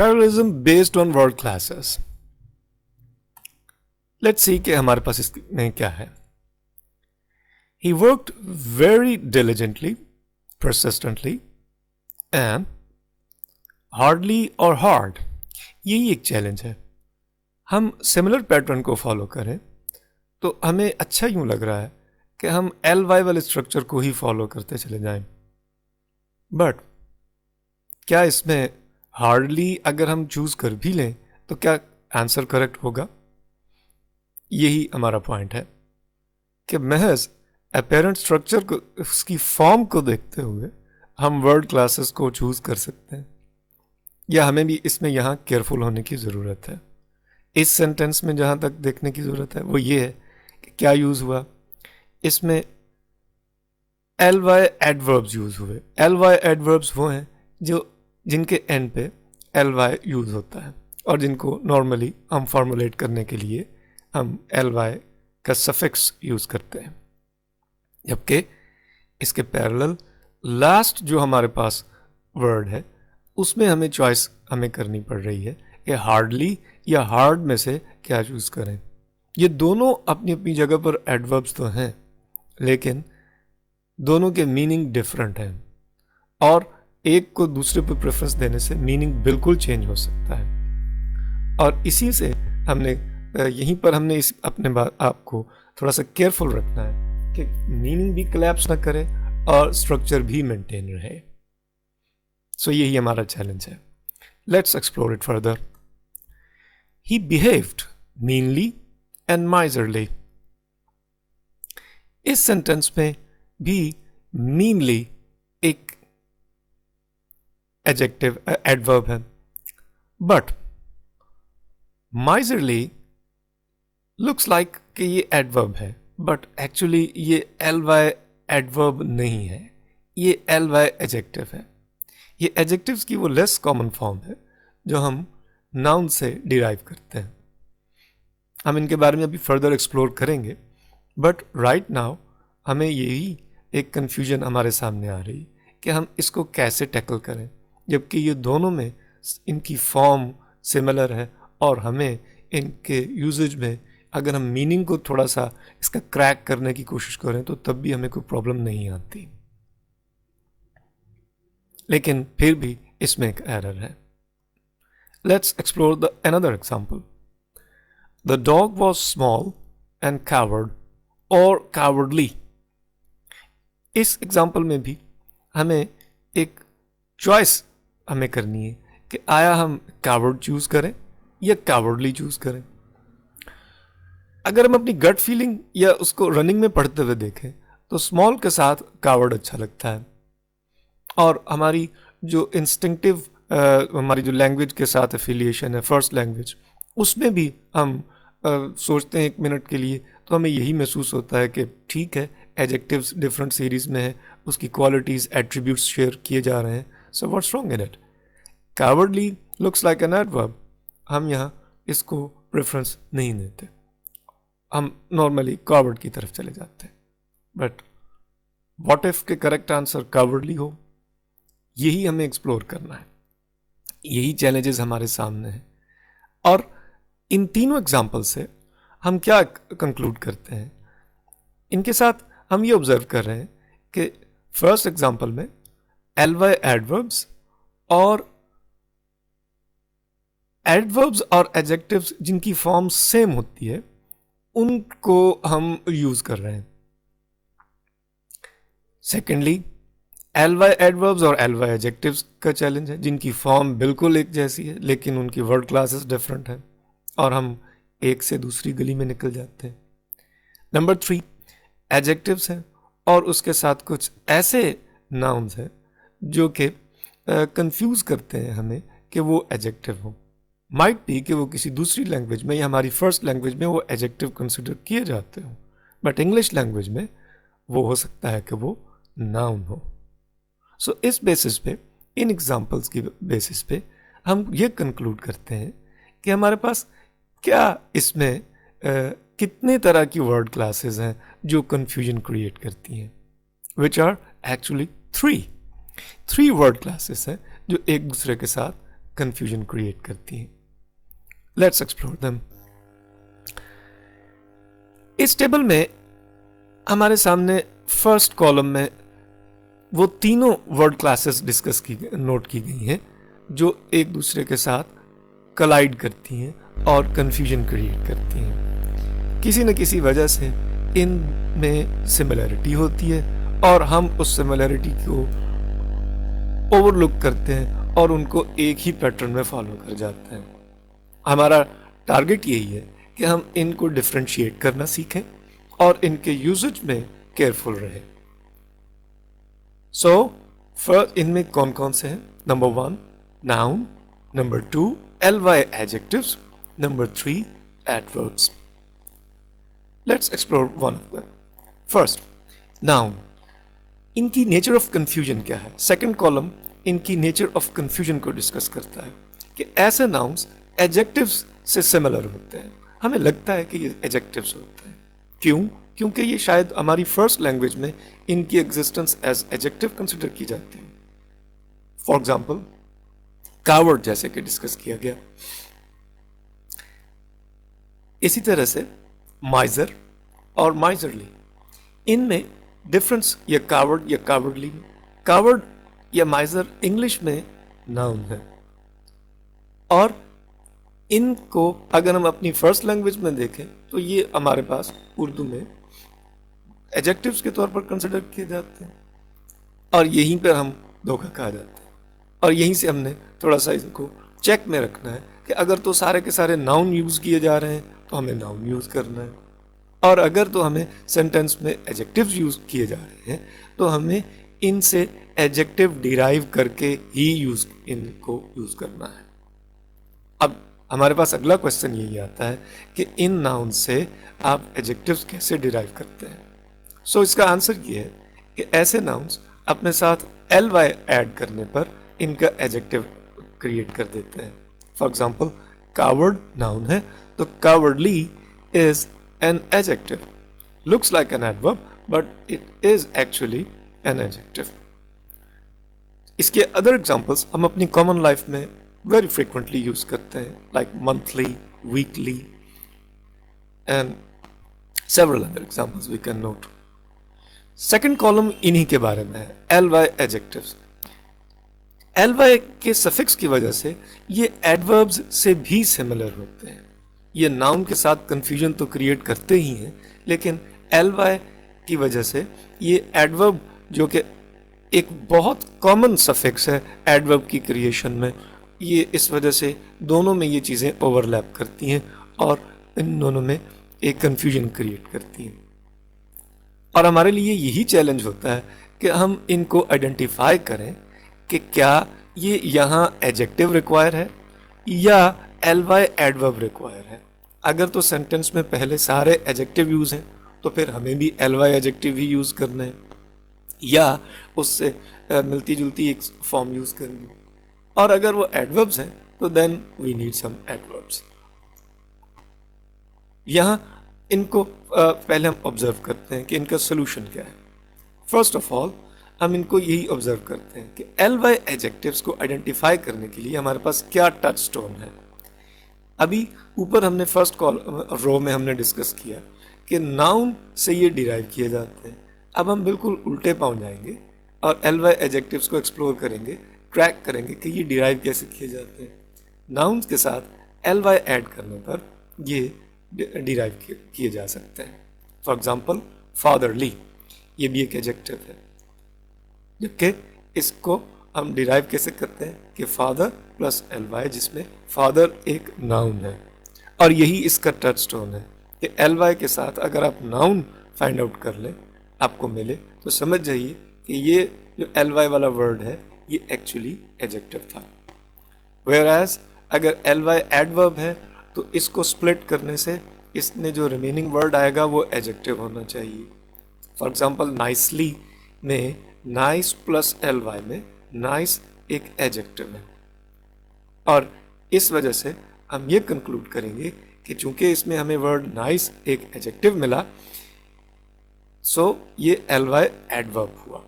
Parallelism based on word classes. Let's see कि हमारे पास इसमें क्या है। He worked very diligently, persistently, and hardly or hard। यही एक चैलेंज है। हम सिमिलर पैटर्न को फॉलो करें तो हमें अच्छा यूं लग रहा है कि हम एल वाई वाले स्ट्रक्चर को ही फॉलो करते चले जाएं। बट क्या इसमें हार्डली अगर हम चूज कर भी लें तो क्या आंसर करेक्ट होगा? यही हमारा पॉइंट है कि महज अपेरेंट स्ट्रक्चर को, उसकी फॉर्म को देखते हुए हम वर्ड क्लासेस को चूज कर सकते हैं, या हमें भी इसमें यहाँ केयरफुल होने की ज़रूरत है। इस सेंटेंस में जहाँ तक देखने की ज़रूरत है वो ये है कि क्या यूज़ हुआ। इसमें एल वाई एडवर्ब्स यूज़ हुए। एल वाई एडवर्ब्स वो हैं जिनके एंड पे एल वाई यूज़ होता है और जिनको नॉर्मली हम फॉर्मुलेट करने के लिए हम एल वाई का सफिक्स यूज़ करते हैं। जबकि इसके पैरेलल लास्ट जो हमारे पास वर्ड है उसमें हमें चॉइस करनी पड़ रही है कि हार्डली या हार्ड में से क्या चूज़ करें। ये दोनों अपनी अपनी जगह पर एडवर्ब्स तो हैं, लेकिन दोनों के मीनिंग डिफरेंट हैं और एक को दूसरे पर प्रेफरेंस देने से मीनिंग बिल्कुल चेंज हो सकता है। और इसी से हमने यहीं पर हमने अपने आप को थोड़ा सा केयरफुल रखना है कि मीनिंग भी कोलैप्स ना करे और स्ट्रक्चर भी मेंटेन रहे। सो यही हमारा चैलेंज है। Let's explore it further. He behaved meanly and miserly। इस सेंटेंस में भी meanly एक एडजेक्टिव एडवर्ब है, बट miserly looks like कि ये एडवर्ब है, बट एक्चुअली ये एल वाई एडवर्ब नहीं है, ये एल वाई एडजेक्टिव है। ये एडजेक्टिव्स की वो लेस कॉमन फॉर्म है जो हम नाउन से डिराइव करते हैं। हम इनके बारे में अभी फर्दर एक्सप्लोर करेंगे, बट राइट नाउ हमें यही एक कन्फ्यूजन हमारे सामने आ रही कि हम इसको कैसे टैकल करें, जबकि ये दोनों में इनकी फॉर्म सिमिलर है और हमें इनके यूजेज में अगर हम मीनिंग को थोड़ा सा इसका क्रैक करने की कोशिश करें तो तब भी हमें कोई प्रॉब्लम नहीं आती। लेकिन फिर भी इसमें एक एरर है। Let's explore another example. The dog was small and coward or cowardly। इस एग्जाम्पल में भी हमें एक चॉइस हमें करनी है कि आया हम कावर्ड चूज करें या कावर्डली चूज करें। अगर हम अपनी गट फीलिंग या उसको रनिंग में पढ़ते हुए देखें तो स्मॉल के साथ कावर्ड अच्छा लगता है, और हमारी जो इंस्टिंक्टिव हमारी जो लैंग्वेज के साथ एफिलिएशन है फर्स्ट लैंग्वेज, उसमें भी हम सोचते हैं एक मिनट के लिए तो हमें यही महसूस होता है कि ठीक है, एडजेक्टिव्स डिफरेंट सीरीज में है, उसकी क्वालिटीज़ एट्रीब्यूट्स शेयर किए जा रहे हैं, so what's wrong in it. Cowardly looks like an adverb, हम यहाँ इसको प्रेफरेंस नहीं देते, हम नॉर्मली कावर्ड की तरफ चले जाते हैं। बट व्हाट इफ के करेक्ट आंसर कावर्डली हो, यही हमें एक्सप्लोर करना है। यही चैलेंजेस हमारे सामने हैं। और इन तीनों एग्जाम्पल से हम क्या कंक्लूड करते हैं, इनके साथ हम ये ऑब्जर्व कर रहे हैं कि फर्स्ट एग्जाम्पल में एल वाई एडवर्ब्स और एडजेक्टिव्स जिनकी फॉर्म सेम होती है उनको हम यूज कर रहे हैं। सेकेंडली एल वाई एडवर्ब्स और एल वाई एडजेक्टिव्स का चैलेंज है जिनकी फॉर्म बिल्कुल एक जैसी है लेकिन उनकी वर्ड क्लासेस डिफरेंट हैं और हम एक से दूसरी गली में निकल जाते हैं। नंबर 3 एडजेक्टिव्स हैं और उसके साथ कुछ ऐसे नाउन्स हैं जो कि कंफ्यूज करते हैं हमें कि वो एडजेक्टिव हो। माइट बी कि वो किसी दूसरी लैंग्वेज में या हमारी फर्स्ट लैंग्वेज में वो एडजेक्टिव कंसिडर किए जाते हो, बट इंग्लिश लैंग्वेज में वो हो सकता है कि वो नाउन हो। सो इस बेसिस पे, इन एग्जाम्पल्स की बेसिस पे हम ये कंक्लूड करते हैं कि हमारे पास क्या इसमें कितने तरह की वर्ड क्लासेस हैं जो कंफ्यूजन क्रिएट करती हैं, which are actually 3 word classes हैं जो एक दूसरे के साथ कंफ्यूजन क्रिएट करती हैं. Let's explore them. इस टेबल में हमारे सामने फर्स्ट कॉलम में वो तीनों वर्ड क्लासेस डिस्कस की नोट की गई हैं जो एक दूसरे के साथ कलाइड करती हैं और कंफ्यूजन क्रिएट करती हैं. किसी न किसी वजह से इनमें सिमिलरिटी होती है और हम उस सिमिलरिटी को ओवरलुक करते हैं और उनको एक ही पैटर्न में फॉलो कर जाते हैं. हमारा टारगेट यही है कि हम इनको डिफ्रेंशिएट करना सीखें और इनके यूजेज में केयरफुल रहें. सो फर्स्ट इनमें कौन कौन से हैं? Number 1 noun, number 2 ly adjectives, number 3 adverbs. Let's explore one of them. First, noun. इनकी नेचर ऑफ कंफ्यूजन क्या है? सेकंड कॉलम इनकी नेचर ऑफ कंफ्यूजन को डिस्कस करता है कि ऐसे नाउन्स एडजेक्टिव्स से सिमिलर होते हैं. हमें लगता है कि ये एडजेक्टिव्स होते हैं. क्यों? क्योंकि ये शायद हमारी फर्स्ट लैंग्वेज में इनकी एग्जिस्टेंस एज एडजेक्टिव कंसिडर की जाती है. फॉर एग्जाम्पल कावर्ड जैसे कि डिस्कस किया गया. इसी तरह से माइजर और माइजरली, इनमें डिफरेंस या कावर्ड या कावर्डली में. कावर्ड या माइजर इंग्लिश में नाउन है और इनको अगर हम अपनी फर्स्ट लैंग्वेज में देखें तो ये हमारे पास उर्दू में एडजेक्टिव्स के तौर पर कंसिडर किए जाते हैं और यहीं पर हम धोखा खा जाते हैं. और यहीं से हमने थोड़ा सा इनको चेक में रखना है कि अगर तो सारे के सारे नाउन यूज़ किए जा रहे हैं तो हमें नाउन यूज़ करना है, और अगर तो हमें सेंटेंस में एडजेक्टिव्स यूज़ किए जा रहे हैं तो हमें इनसे एडजेक्टिव डिराइव करके ही इनको यूज़ करना है. अब हमारे पास अगला क्वेश्चन यही आता है कि इन नाउन से आप एडजेक्टिव्स कैसे डिराइव करते हैं. सो इसका आंसर ये है कि ऐसे नाउन्स अपने साथ ly ऐड करने पर इनका एडजेक्टिव क्रिएट कर देते हैं. फॉर एग्जाम्पल कावर्ड नाउन है तो cowardly is an adjective. Looks like an adverb but it is actually an adjective. इसके अदर एग्जाम्पल्स हम अपनी कॉमन लाइफ में वेरी फ्रिक्वेंटली यूज करते हैं, like monthly, weekly and several other examples we can note. Second column इन्हीं के बारे में है, ly एडजेक्टिव्स. ly के सफिक्स की वजह से ये एडवर्ब्स से भी सिमिलर होते हैं. ये नाउन के साथ कंफ्यूजन तो क्रिएट करते ही हैं, लेकिन ly की वजह से ये एडवर्ब जो कि एक बहुत कॉमन सफिक्स है एडवर्ब की क्रिएशन में, ये इस वजह से दोनों में ये चीज़ें ओवरलैप करती हैं और इन दोनों में एक कंफ्यूजन क्रिएट करती हैं. और हमारे लिए यही चैलेंज होता है कि हम इनको आइडेंटिफाई करें कि क्या ये यहाँ एडजेक्टिव रिक्वायर है या ly एडवर्ब रिक्वायर है. अगर तो सेंटेंस में पहले सारे एडजेक्टिव यूज हैं तो फिर हमें भी ly एडजेक्टिव ही यूज करना है या उससे मिलती जुलती एक फॉर्म यूज करनी है. और अगर वो एडवर्ब्स हैं तो then we need some adverbs. यहाँ इनको पहले हम ऑब्जर्व करते हैं कि इनका सोल्यूशन क्या है. फर्स्ट ऑफ ऑल हम इनको यही ऑब्जर्व करते हैं कि ly एडजेक्टिव्स को आइडेंटिफाई करने के लिए हमारे पास क्या टच स्टोन है. अभी ऊपर हमने फर्स्ट रो में हमने डिस्कस किया कि नाउन से ये डिराइव किए जाते हैं. अब हम बिल्कुल उल्टे पाँव जाएंगे और ly एडजेक्टिव्स को एक्सप्लोर करेंगे, ट्रैक करेंगे कि ये डिराइव कैसे किए जाते हैं. नाउन्स के साथ ly ऐड करने पर ये डिराइव किए जा सकते हैं. फॉर एग्जाम्पल फादरली, ये भी एक एडजेक्टिव है, जबकि इसको हम डिराइव कैसे करते हैं कि फादर प्लस ly, जिसमें फादर एक नाउन है. और यही इसका टच स्टोन है कि ly के साथ अगर आप नाउन फाइंड आउट कर लें, आपको मिले, तो समझ जाइए कि ये जो ly वाला वर्ड है ये एक्चुअली एडजेक्टिव था. वेयरएज अगर ly एडवर्ब है तो इसको स्प्लिट करने से इसमें जो रिमेनिंग वर्ड आएगा वो एडजेक्टिव होना चाहिए. फॉर एग्जाम्पल नाइसली में नाइस प्लस ly में नाइस एक एडजेक्टिव है, और इस वजह से हम ये कंक्लूड करेंगे कि चूंकि इसमें हमें वर्ड नाइस एक एडजेक्टिव मिला, सो ये ly एडवर्ब हुआ.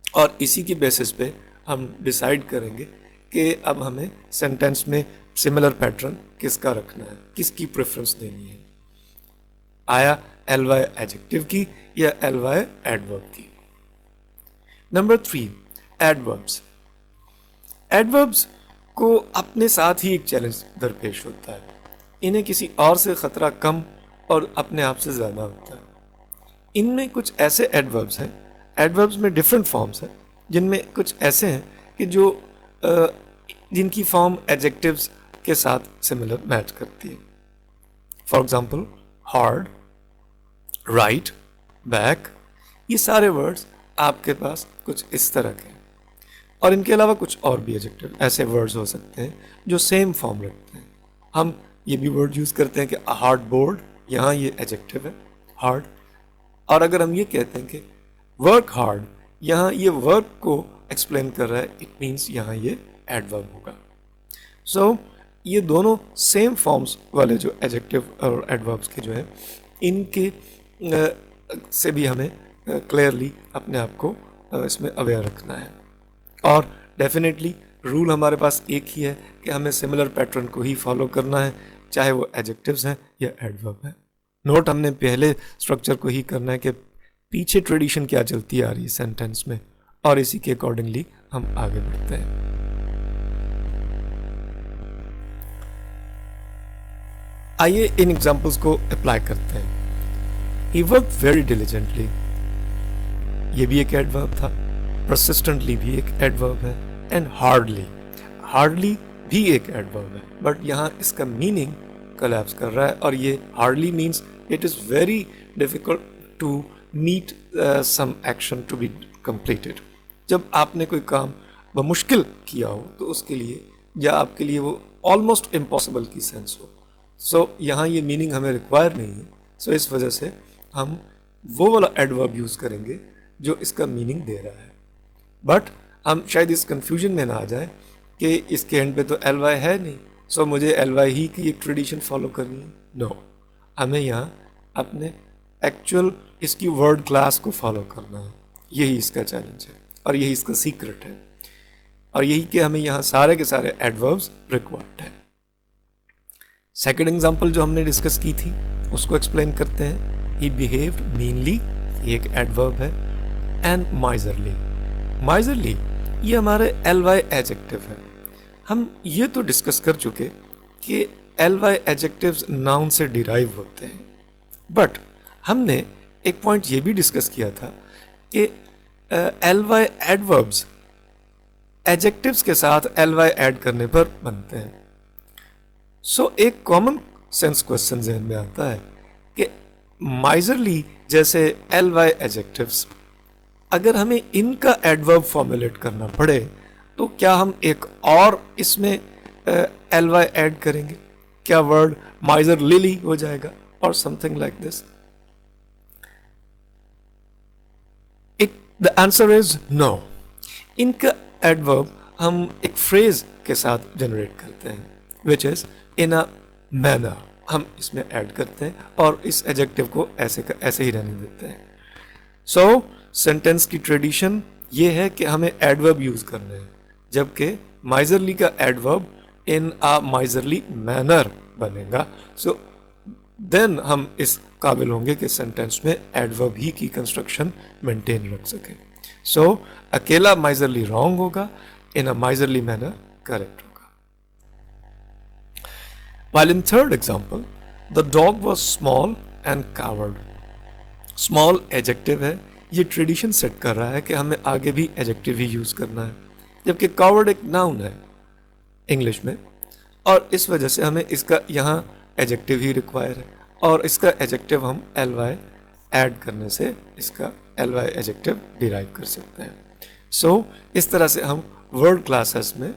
और इसी की बेसिस पे हम डिसाइड करेंगे कि अब हमें सेंटेंस में सिमिलर पैटर्न किसका रखना है, किसकी प्रेफरेंस देनी है, आया ly एडजेक्टिव की या ly एडवर्ब की। Number 3, adverbs. एडवर्ब्स को अपने साथ ही एक चैलेंज दरपेश होता है। इन्हें किसी और से खतरा कम और अपने आप से ज़्यादा होता है। इनमें कुछ ऐसे एडवर्ब्स हैं, एडवर्ब्स में डिफरेंट फॉर्म्स हैं, जिनमें कुछ ऐसे हैं कि जो जिनकी फॉर्म एडजेक्टिव्स के साथ सिमिलर मैच करती है। For example hard, right, back, ये सारे वर्ड्स आपके पास कुछ इस तरह के हैं। और इनके अलावा कुछ और भी एडजेक्टिव ऐसे वर्ड्स हो सकते हैं जो सेम फॉर्म रखते हैं। हम ये भी वर्ड यूज़ करते हैं कि हार्ड बोर्ड, यहाँ ये एडजेक्टिव है हार्ड। और अगर हम ये कहते हैं कि वर्क हार्ड, यहाँ ये वर्क को एक्सप्लेन कर रहा है, इट मीन्स यहाँ ये एडवर्ब होगा। सो ये दोनों सेम फॉर्म्स वाले जो एडजेक्टिव और एडवर्ब्स के जो है, इनके से भी हमें क्लियरली अपने आप को इसमें अवेयर रखना है। और डेफिनेटली रूल हमारे पास एक ही है कि हमें सिमिलर पैटर्न को ही फॉलो करना है, चाहे वो एडजेक्टिव्स हैं या एडवर्ब हैं। नोट हमने पहले स्ट्रक्चर को ही करना है कि पीछे ट्रेडिशन क्या चलती आ रही है सेंटेंस में, और इसी के अकॉर्डिंगली हम आगे बढ़ते हैं। आइए इन एग्जाम्पल्स को अप्लाई करते हैं। He worked very diligently, ये भी एक एडवर्ब था। persistently भी एक एडवर्ब है, एंड हार्डली भी एक एडवर्ब है, बट यहाँ इसका मीनिंग कोलैप्स कर रहा है, और ये hardly means it is very difficult to meet some action to be completed. जब आपने कोई काम बमुश्किल किया हो तो उसके लिए या आपके लिए वो ऑलमोस्ट इम्पॉसिबल की सेंस हो। सो यहाँ ये मीनिंग हमें रिक्वायर नहीं है। सो इस वजह से हम वो वाला एडवर्ब यूज़ करेंगे जो इसका मीनिंग दे रहा है। बट हम शायद इस कंफ्यूजन में ना आ जाए कि इसके एंड पे तो ly है नहीं, सो मुझे ly ही की एक ट्रेडिशन फॉलो करनी है। नो, हमें यहाँ अपने एक्चुअल इसकी वर्ड क्लास को फॉलो करना है। यही इसका चैलेंज है और यही इसका सीक्रेट है, और यही कि हमें यहाँ सारे के सारे एडवर्ब्स रिक्वायर्ड है। सेकेंड एग्जाम्पल जो हमने डिस्कस की थी उसको एक्सप्लेन करते हैं। He behaved meanly, ये एक एडवर्ब है, and miserly ये हमारे ly एडजेक्टिव है। हम ये तो डिस्कस कर चुके कि ly एडजेक्टिव्स नाउन से डिराइव होते हैं, बट हमने एक पॉइंट ये भी डिस्कस किया था कि ly एडवर्ब्स एडजेक्टिव्स के साथ ly ऐड करने पर बनते हैं। सो एक कॉमन सेंस क्वेश्चन ज़हन में आता है कि माइजरली जैसे ly एडजेक्टिव्स, अगर हमें इनका एडवर्ब फॉर्मुलेट करना पड़े तो क्या हम एक और इसमें ly ऐड करेंगे? क्या वर्ड माइजरली हो जाएगा और something like this? The answer is no. इनका एडवर्ब हम एक फ्रेज के साथ जनरेट करते हैं, which is in a manner. हम इसमें ऐड करते हैं और इस एडजेक्टिव को ऐसे का ऐसे ही रहने देते हैं। सो सेंटेंस की ट्रेडिशन ये है कि हमें एडवर्ब यूज करने हैं, जबकि माइजरली का adverb in a miserly manner बनेगा। सो देन हम इस काबिल होंगे कि सेंटेंस में एडवर्ब ही की कंस्ट्रक्शन मेंटेन रख सके। सो अकेला माइजरली रॉन्ग होगा, इन अ माइजरली मैनर करेक्ट होगा। While in third example, the dog was small and coward. Small adjective है, ये ट्रेडिशन सेट कर रहा है कि हमें आगे भी एडजेक्टिव ही यूज करना है, जबकि coward एक नाउन है इंग्लिश में, और इस वजह से हमें इसका यहाँ एडजेक्टिव ही रिक्वायर है, और इसका एडजेक्टिव हम ly ऐड करने से इसका ly एडजेक्टिव डिराइव कर सकते हैं। सो इस तरह से हम वर्ड क्लासेस में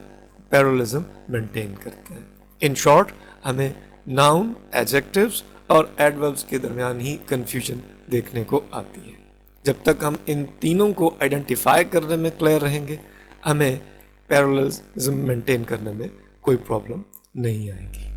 पैरेललिज्म मेंटेन करते हैं। इन शॉर्ट, हमें नाउन, एडजेक्टिव्स और एडवर्ब्स के दरमियान ही कंफ्यूजन देखने को आती है। जब तक हम इन तीनों को आइडेंटिफाई करने में क्लियर रहेंगे, हमें पैरेललिज्म मेंटेन करने में कोई प्रॉब्लम नहीं आएगी।